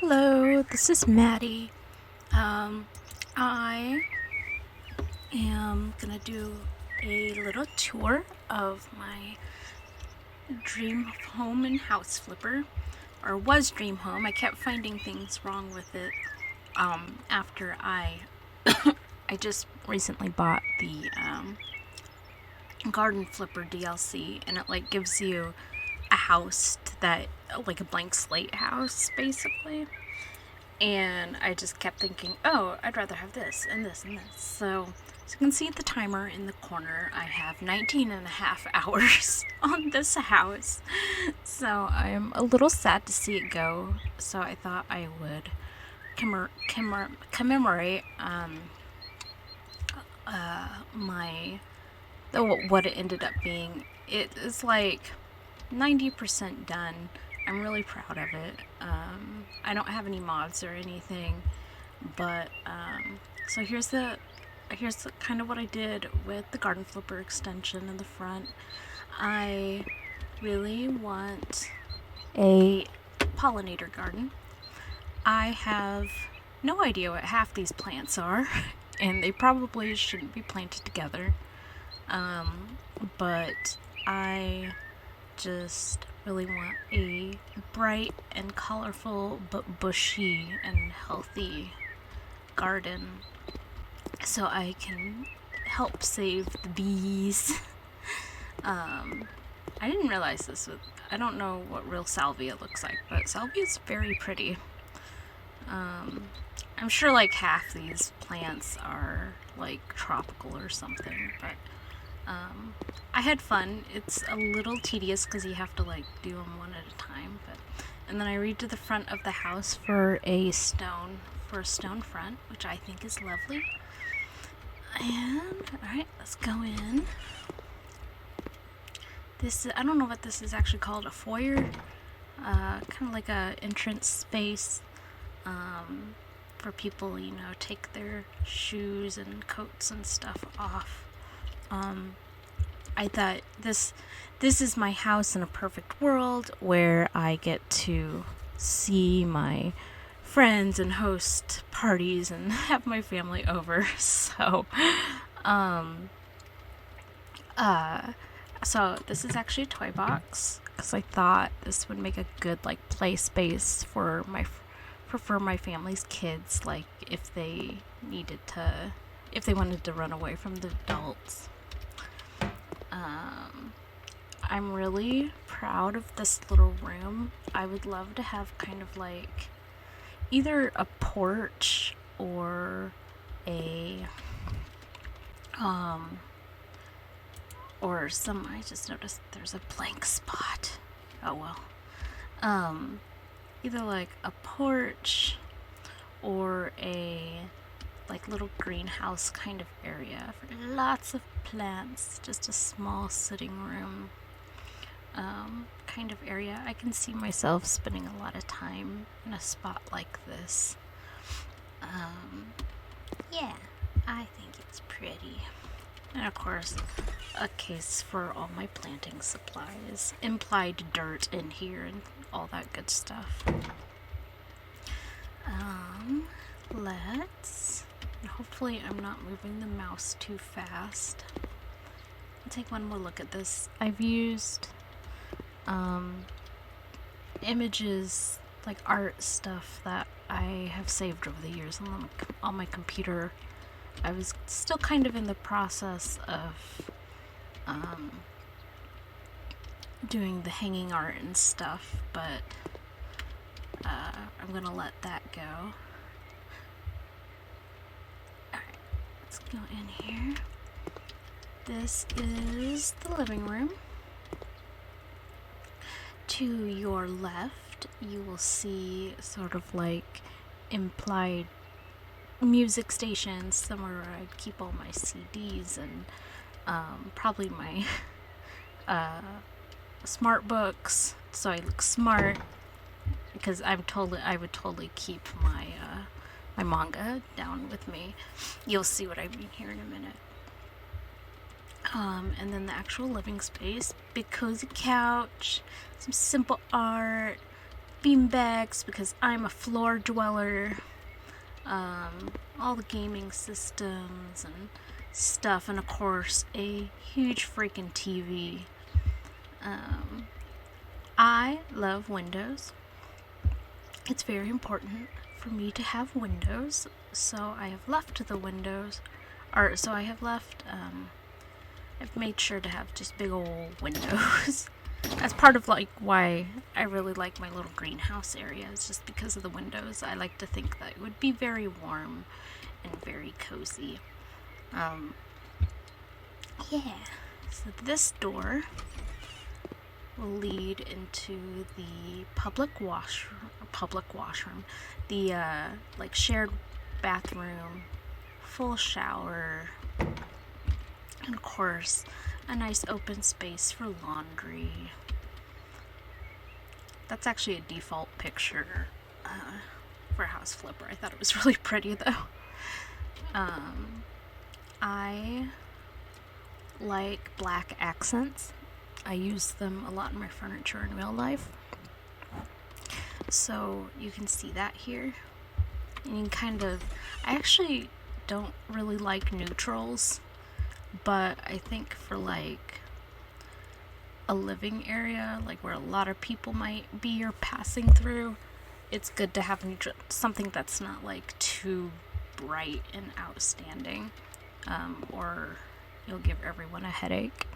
Hello, this is Maddie. I am gonna do a little tour of my dream home and house flipper, or was dream home. I kept finding things wrong with it after I just recently bought the garden flipper DLC, and it like gives you a house that like a blank slate house basically. And I just kept thinking, oh, I'd rather have this and this and this. So as you can see the timer in the corner, I have 19 and a half hours on this house. So I'm a little sad to see it go. So I thought I would commemorate my what it ended up being. It is like 90% done. I'm really proud of it. I don't have any mods or anything, but so here's the kind of what I did with the garden flipper extension in the front. I really want a pollinator garden. I have no idea what half these plants are, and they probably shouldn't be planted together. But I just really want a bright and colorful but bushy and healthy garden so I can help save the bees. I didn't realize this. I don't know what real salvia looks like, but salvia is very pretty. I'm sure like half these plants are like tropical or something, but I had fun. It's a little tedious because you have to like do them one at a time, but and then I read to the front of the house for a stone front, which I think is lovely. And all right, let's go in. I don't know what this is actually called, a foyer, kind of like a entrance space for people, take their shoes and coats and stuff off. I thought this is my house in a perfect world where I get to see my friends and host parties and have my family over. So this is actually a toy box because I thought this would make a good like play space for my family's kids, like if they wanted to run away from the adults. I'm really proud of this little room. I would love to have kind of like either a porch or I just noticed there's a blank spot. Oh well. Either like a porch or a like little greenhouse kind of area for lots of plants, just a small sitting room kind of area. I can see myself spending a lot of time in a spot like this. Yeah, I think it's pretty. And of course, a case for all my planting supplies, implied dirt in here and all that good stuff. Hopefully I'm not moving the mouse too fast. I'll take one more look at this. I've used images, like art stuff that I have saved over the years on my computer. I was still kind of in the process of doing the hanging art and stuff, but I'm gonna let that go. Alright, let's go in here. This is the living room. To your left, you will see sort of like implied music stations, somewhere where I keep all my CDs and probably my smart books, so I look smart, because I would totally keep my my manga down with me. You'll see what I mean here in a minute. And then the actual living space, big cozy couch, some simple art, beanbags because I'm a floor dweller. All the gaming systems and stuff, and of course a huge freaking TV. I love windows. It's very important for me to have windows, so I have left the windows, or so I have left, I've made sure to have just big old windows. As part of like why I really like my little greenhouse area, is just because of the windows. I like to think that it would be very warm and very cozy. Yeah, so this door will lead into the public washroom, the like shared bathroom, full shower, and of course a nice open space for laundry. That's actually a default picture for House Flipper. I thought it was really pretty though. I like black accents. I use them a lot in my furniture in real life. So you can see that here. And you can kind of, I actually don't really like neutrals, but I think for like a living area, like where a lot of people might be or passing through, it's good to have neutral, something that's not like too bright and outstanding, or you'll give everyone a headache.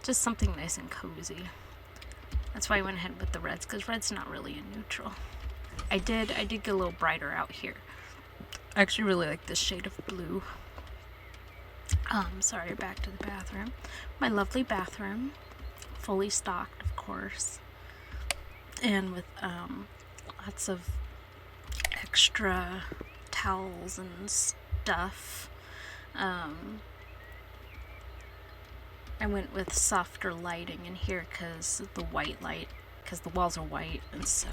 Just something nice and cozy. That's why I went ahead with the reds, because red's not really a neutral. I did get a little brighter out here. I actually really like this shade of blue. Sorry, back to the bathroom. My lovely bathroom, fully stocked, of course, and with lots of extra towels and stuff. I went with softer lighting in here because the white light, because the walls are white, and so.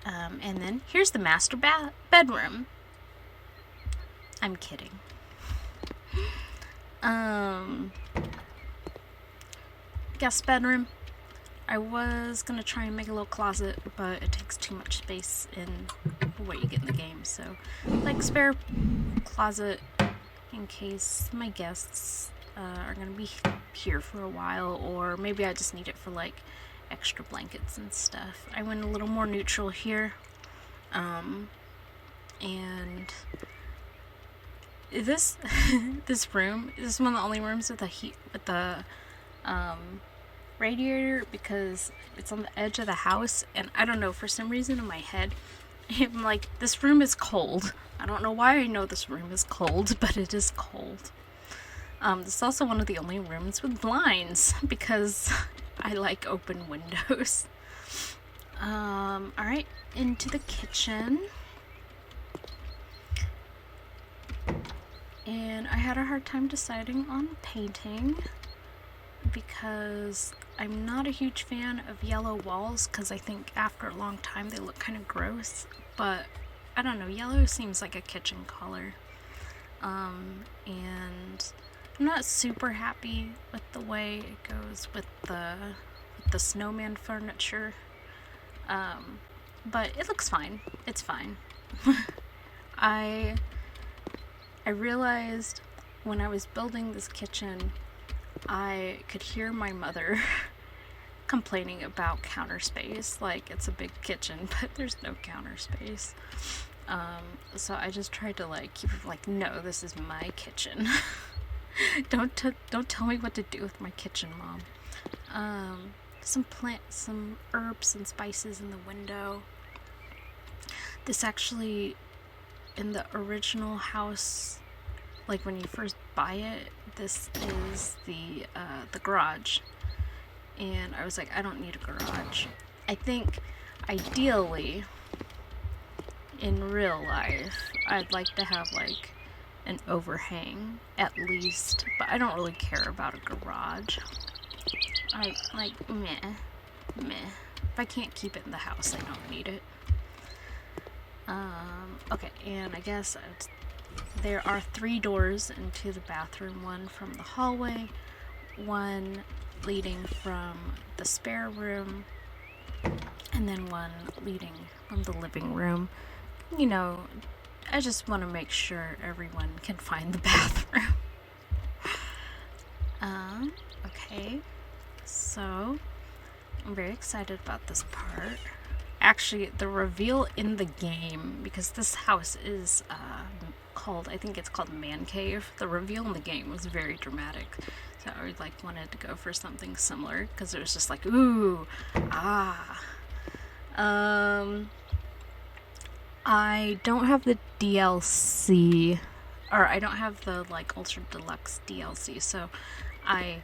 And then here's the master bedroom. I'm kidding. Guest bedroom. I was gonna try and make a little closet, but it takes too much space in what you get in the game. So, like, spare closet in case my guests are gonna be here for a while, or maybe I just need it for like extra blankets and stuff. I went a little more neutral here, and this this room is one of the only rooms with the radiator, because it's on the edge of the house, and I don't know, for some reason in my head I'm like, this room is cold. I don't know why I know this room is cold, but it is cold. This is also one of the only rooms with blinds, because I like open windows. Alright, into the kitchen. And I had a hard time deciding on painting, because I'm not a huge fan of yellow walls, because I think after a long time they look kind of gross. But I don't know, yellow seems like a kitchen color. And I'm not super happy with the way it goes with the snowman furniture. But it looks fine. It's fine. I realized when I was building this kitchen, I could hear my mother complaining about counter space. Like, it's a big kitchen, but there's no counter space. So I just tried to like keep it like, no, this is my kitchen. Don't tell me what to do with my kitchen, Mom. Some herbs and spices in the window. This actually, in the original house, like when you first buy it, this is the garage. And I was like, I don't need a garage. I think ideally in real life I'd like to have like an overhang at least, but I don't really care about a garage. I like meh. If I can't keep it in the house, I don't need it. Okay, and I guess there are 3 doors into the bathroom, one from the hallway, one leading from the spare room, and then one leading from the living room. You know, I just want to make sure everyone can find the bathroom. Okay, so I'm very excited about this part. Actually, the reveal in the game, because this house is I think it's called Man Cave. The reveal in the game was very dramatic, so I wanted to go for something similar because it was just like, ooh, ah. I don't have the DLC, or I don't have the Ultra Deluxe DLC, so I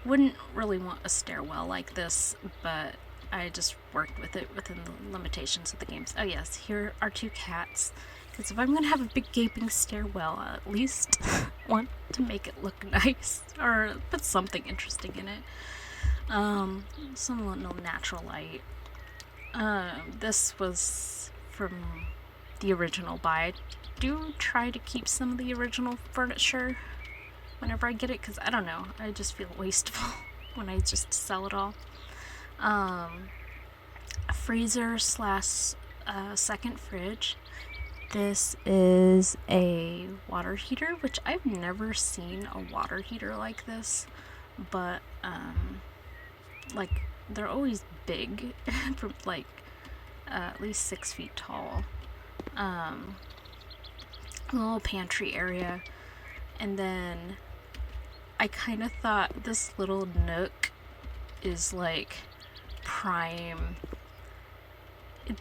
wouldn't really want a stairwell like this, but I just worked with it within the limitations of the games. Oh yes, here are 2 cats. Because if I'm going to have a big gaping stairwell, I at least want to make it look nice, or put something interesting in it. Some little natural light. This was from the original, but I do try to keep some of the original furniture whenever I get it, because I don't know, I just feel wasteful when I just sell it all. A freezer slash second fridge. This is a water heater, which I've never seen a water heater like this, but they're always big, for at least 6 feet tall. A little pantry area, and then I kind of thought this little nook is prime.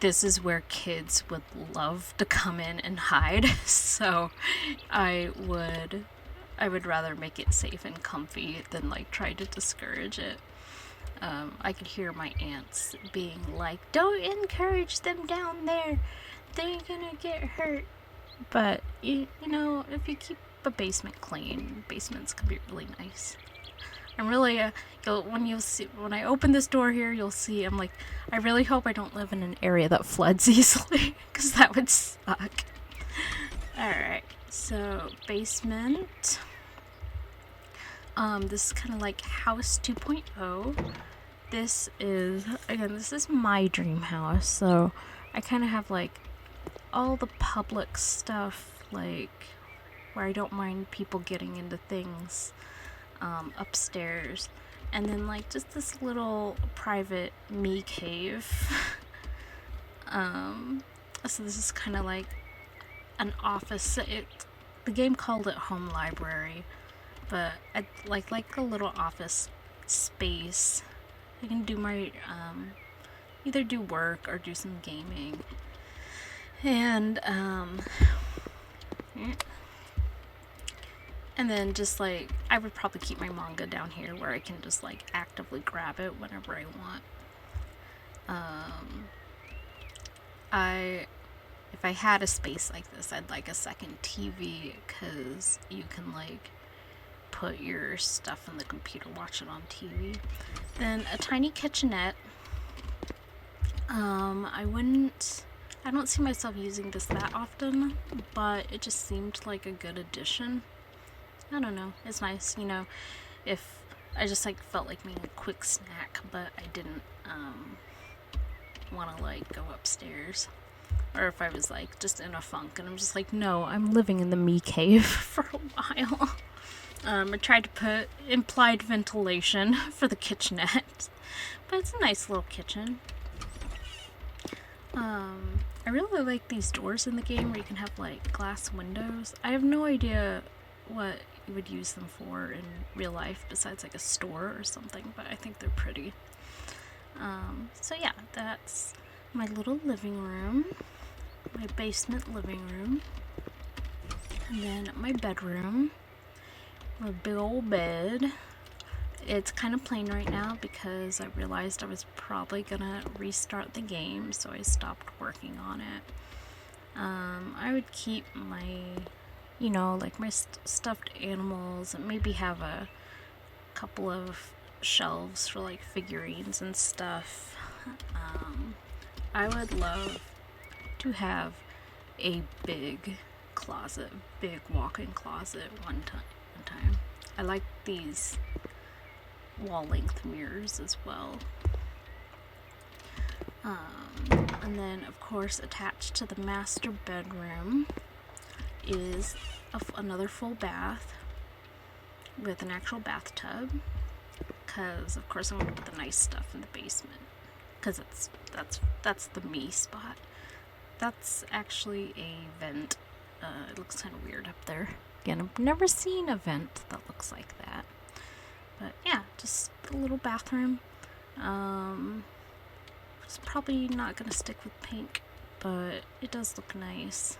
This is where kids would love to come in and hide, so I would rather make it safe and comfy than try to discourage it. I could hear my aunts being like, "Don't encourage them down there, they're gonna get hurt." But you know, if you keep a basement clean, basements can be really nice. I'm really when I open this door here, you'll see I'm I really hope I don't live in an area that floods easily, because that would suck. Alright, so basement. This is kind of like House 2.0. This is my dream house, so I kind of have all the public stuff, where I don't mind people getting into things upstairs, and then just this little private me cave. So this is kind of an office. The game called it Home Library, but I like a little office space. I can do my either do work or do some gaming, and then just I would probably keep my manga down here where I can just actively grab it whenever I want. If I had a space like this, I'd like a second TV, because you can put your stuff in the computer, watch it on TV. Then a tiny kitchenette. I don't see myself using this that often, but it just seemed like a good addition. I don't know, it's nice, if I just felt like making a quick snack, but I didn't want to go upstairs, or if I was just in a funk and I'm just no, I'm living in the me cave for a while. I tried to put implied ventilation for the kitchenette, but it's a nice little kitchen. I really like these doors in the game where you can have glass windows. I have no idea what you would use them for in real life besides a store or something, but I think they're pretty. So yeah, that's my little living room, my basement living room, and then my bedroom, my big old bed. It's kind of plain right now because I realized I was probably gonna restart the game, so I stopped working on it. I would keep my my stuffed animals, and maybe have a couple of shelves for figurines and stuff. I would love to have a big walk-in closet one time. I like these wall-length mirrors as well. And then, of course, attached to the master bedroom is another full bath with an actual bathtub. Because, of course, I'm going to put the nice stuff in the basement. Because that's the me spot. That's actually a vent. It looks kind of weird up there. Again, I've never seen a vent that looks like that. But yeah, just a little bathroom. It's probably not gonna stick with pink, but it does look nice.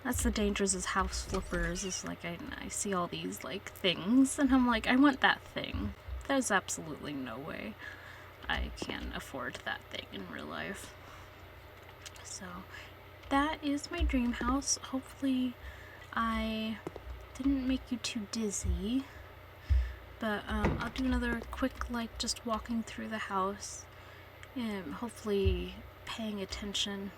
That's the dangers as house flippers, is like I see all these like things and I'm like, I want that thing. There's absolutely no way I can afford that thing in real life. So that is my dream house. Hopefully I didn't make you too dizzy, but I'll do another quick, like, just walking through the house and hopefully paying attention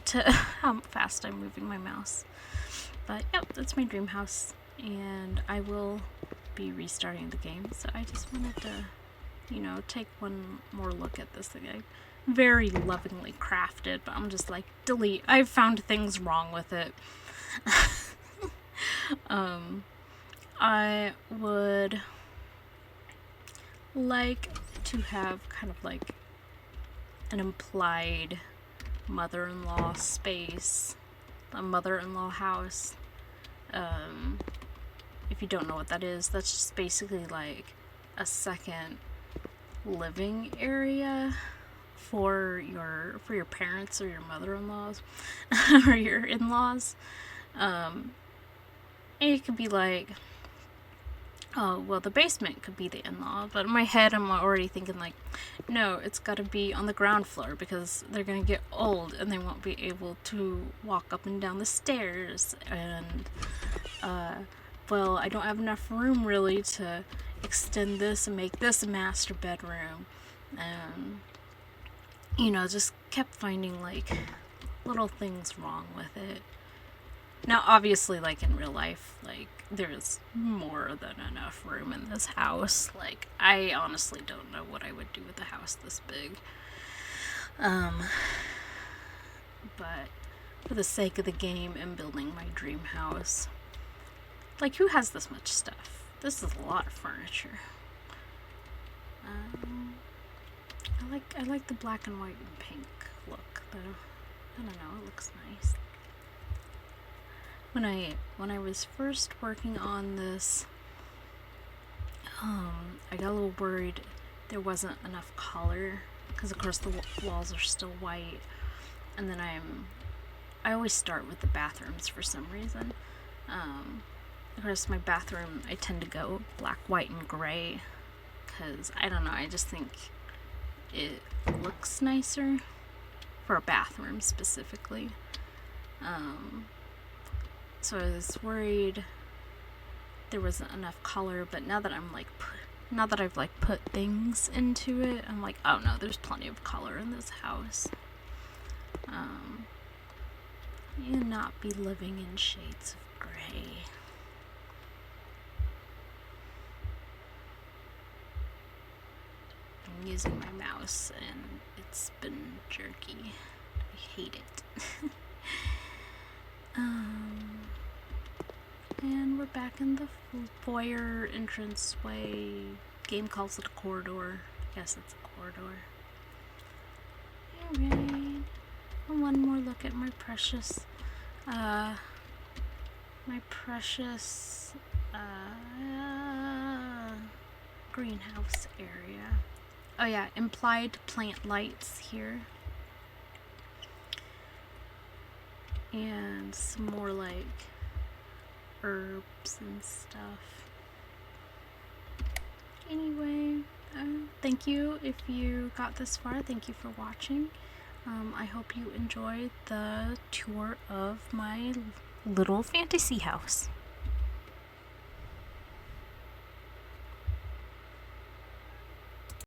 to how fast I'm moving my mouse. But yep, that's my dream house, and I will be restarting the game, so I just wanted to, take one more look at this thing. I very lovingly crafted, but I'm just like, delete. I've found things wrong with it. I would like to have kind of like an implied mother-in-law space, a mother-in-law house. If you don't know what that is, that's just basically like a second living area for your parents or your mother-in-laws or your in-laws. And it could be like, oh, well, the basement could be the in-law, but in my head I'm already thinking like, no, it's got to be on the ground floor because they're going to get old and they won't be able to walk up and down the stairs, and well, I don't have enough room really to extend this and make this a master bedroom, and just kept finding like little things wrong with it. Now, obviously, like in real life, like there's more than enough room in this house. Like, I honestly don't know what I would do with a house this big. But for the sake of the game and building my dream house, like, who has this much stuff? This is a lot of furniture. I like the black and white and pink look, though. I don't know, it looks nice. When I was first working on this, I got a little worried there wasn't enough color, because of course the walls are still white, and then I always start with the bathrooms for some reason. Of course, my bathroom, I tend to go black, white, and gray, because I don't know, I just think it looks nicer for a bathroom specifically. So I was worried there wasn't enough color, but now that I've like put things into it, I'm like, oh no, there's plenty of color in this house. You not be living in shades of gray. I'm using my mouse and it's been jerky. I hate it. And we're back in the foyer entranceway. Game calls it a corridor. Yes, it's a corridor. Alright. One more look at my precious greenhouse area. Oh yeah, implied plant lights here. And some more like herbs and stuff. Anyway, thank you if you got this far. Thank you for watching. I hope you enjoyed the tour of my little fantasy house.